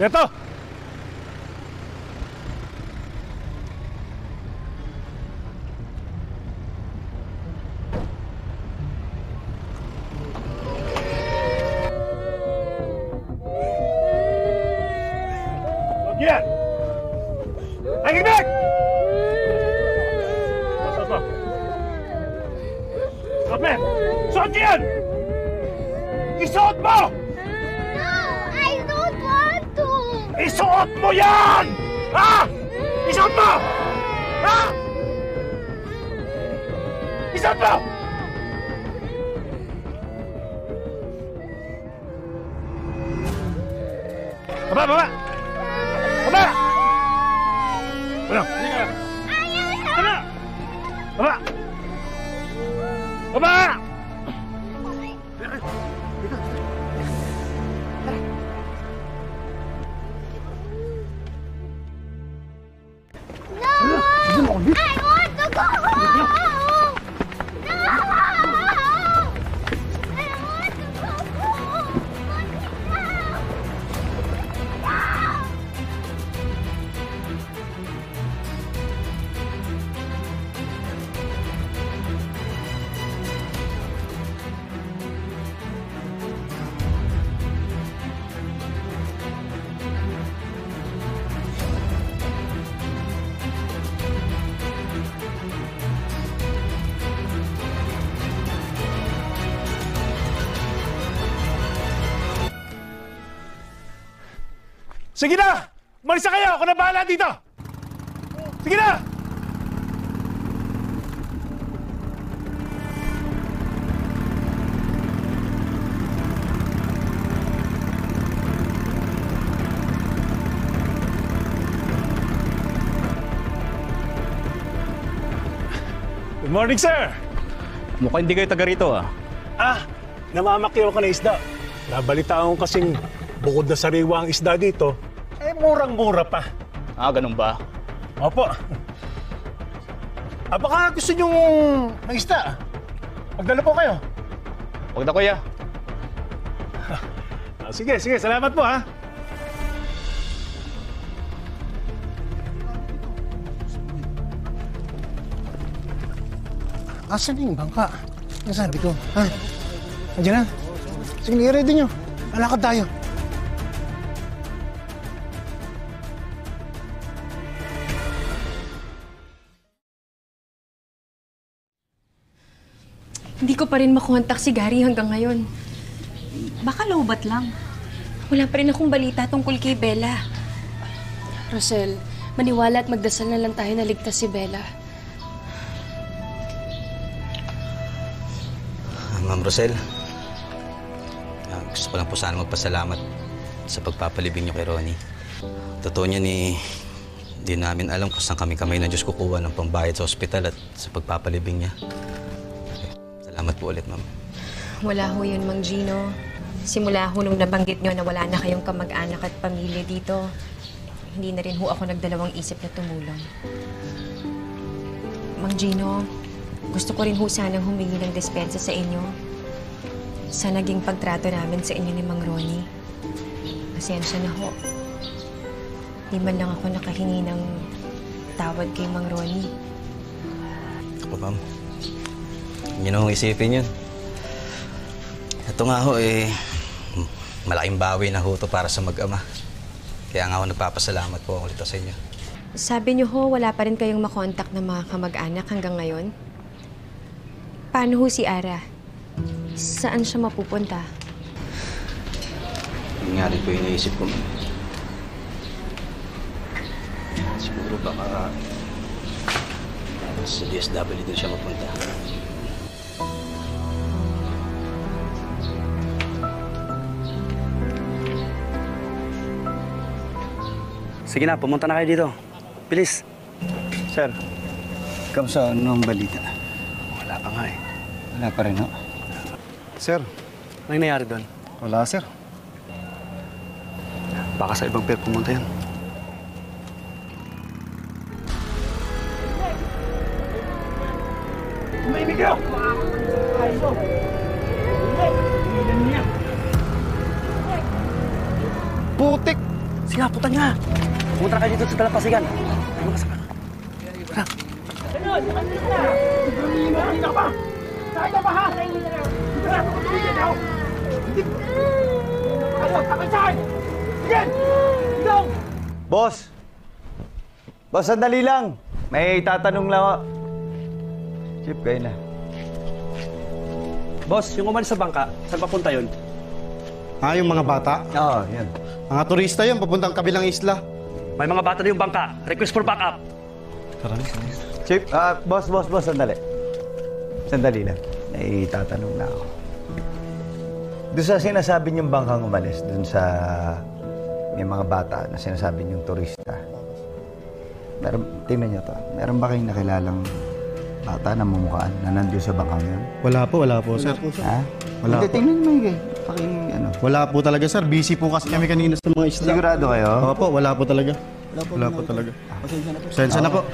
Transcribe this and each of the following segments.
Ito! Yan! Ay, Gimik! Stop! Stop, man! Suot yan! Isuot mo! No! I don't want to! Isuot mo yan! Ha? Isuot mo! Ha? Isuot mo! Baba! Baba! Baba! Ano? Ano? Baba! Baba! No! I want to go home! No! I want to go home! Sige na! Umalis na kayo! Ako na bahala dito! Sige na! Good morning, sir! Mukhang hindi kayo taga rito, ah. Namamakyaw ka na isda. Nabalitaan ko kasing bukod na sariwa ang isda dito, murang-mura pa. Ganun ba? Opo. Baka gusto niyong ng isda. Magdala po kayo. Huwag na, kuya. Sige, salamat po, ha. Asan yung bangka? Ang sabi ko, ha? Andiyan na. Sige, i-ready nyo. Alakad tayo. Hindi ko pa rin makontak si Gary hanggang ngayon. Baka lowbat lang. Wala pa rin akong balita tungkol kay Bella. Rosel, maniwala at magdasal na lang tayo na ligtas si Bella. Ma'am Rosel, gusto ko lang po sana magpasalamat sa pagpapalibing niyo kay Ronnie. Totoo niya di namin alam kung saan kami ng Diyos kukuha ng pambayad sa ospital at sa pagpapalibing niya. Salamat po ulit, ma'am. Wala ho yun, Mang Gino. Simula ho nung nabanggit nyo na wala na kayong kamag-anak at pamilya dito, hindi na rin ho ako nagdalawang isip na tumulong. Mang Gino, gusto ko rin ho sanang humingi ng dispensa sa inyo sa naging pagtrato namin sa inyo ni Mang Ronnie. Pasensya na ho. Di man lang ako nakahingi ng tawad kay Mang Ronnie. Ako, ma'am. Hindi na hong isipin yun. Ito nga ho, malaking bawi na ho ito para sa mag-ama. Kaya nga ho, nagpapasalamat po ulit sa inyo. Sabi niyo ho, wala pa rin kayong makontak na mga kamag-anak hanggang ngayon? Paano ho si Ara? Saan siya mapupunta? Yun nga rin po yung naisip ko, ma'am. Siguro baka sa DSW din siya mapunta. Sige na, pumunta na kayo dito. Bilis. Sir, kamusta ang balita? Wala pa nga eh. Wala pa rin, ho? Sir, anong nangyari doon? Wala, sir. Baka sa ibang pier pumunta yan. Umimik kayo! Ayaw mo! Hindi! Hilan niya! Putik! Sige nga, putan nga. Pumunta na kayo dito sa Dalampasigan. Ano ka sa Tara. Boss! Boss, sandali lang. May tatanong lang ako. Chip, kayo na. Boss, yung umalis sa bangka, saan papunta yun? Yung mga bata. Oo, yun. Mga turista yun, papuntang kabilang isla. May mga bata na yung bangka. Request for backup. Chip, boss, sandali. Sandali lang. May tatanong na ako. Doon sa sinasabi niyong bangkang umalis, doon sa may mga bata na sinasabi niyong turista. Tingnan niyo to. Meron ba kayong nakilalang bata na mumukhaan na nandiyo sa bangkang yun? Wala po, sir. Ha? Wala Hindi, po. tingnan mo yung ano. Wala po talaga, sir. Busy po kasi kami kanina sa mga isla. Sigurado kayo? Opo, wala po talaga. Wala po talaga. Pasensya na po.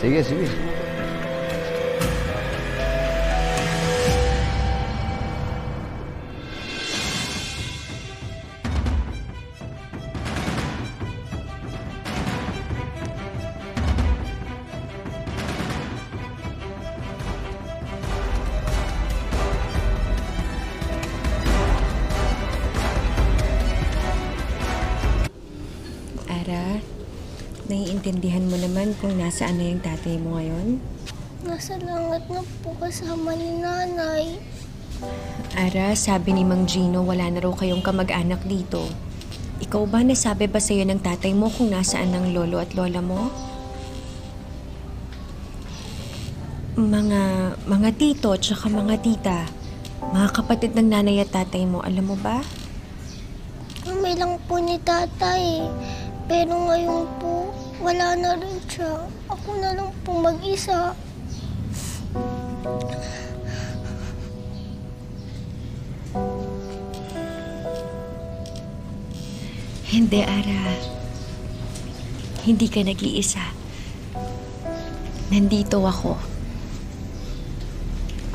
Sige. Ara, naiintindihan mo naman kung nasaan na yung tatay mo ngayon? Nasa langit na po kasama ni nanay. Ara, sabi ni Mang Gino, wala na raw kayong kamag-anak dito. Ikaw ba, nasabi ba sa'yo ng tatay mo kung nasaan ng lolo at lola mo? Mga tito at saka mga tita, mga kapatid ng nanay at tatay mo, alam mo ba? Kami lang po ni tatay. Pero ngayon po, wala na rin siya. Ako na lang po mag-isa. Hindi, Ara. Hindi ka nag-iisa. Nandito ako.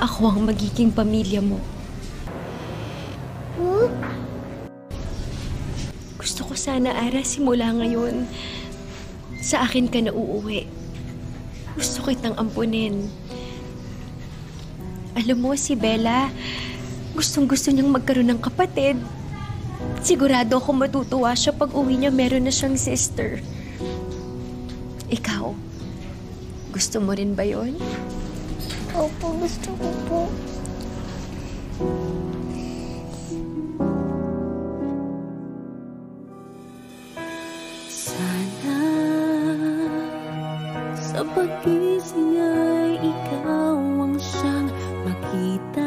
Ako ang magiging pamilya mo. Huh? Gusto ko sana, Ara, simula ngayon, sa akin ka na uuwi. Gusto kitang ampunin. Alam mo, si Bella, gustong-gusto niyang magkaroon ng kapatid. Sigurado ako matutuwa siya pag uwi niya meron na siyang sister. Ikaw, gusto mo rin ba yun? Opo, gusto ko po. Sana sa pag-ising ay ikaw ang siyang makita.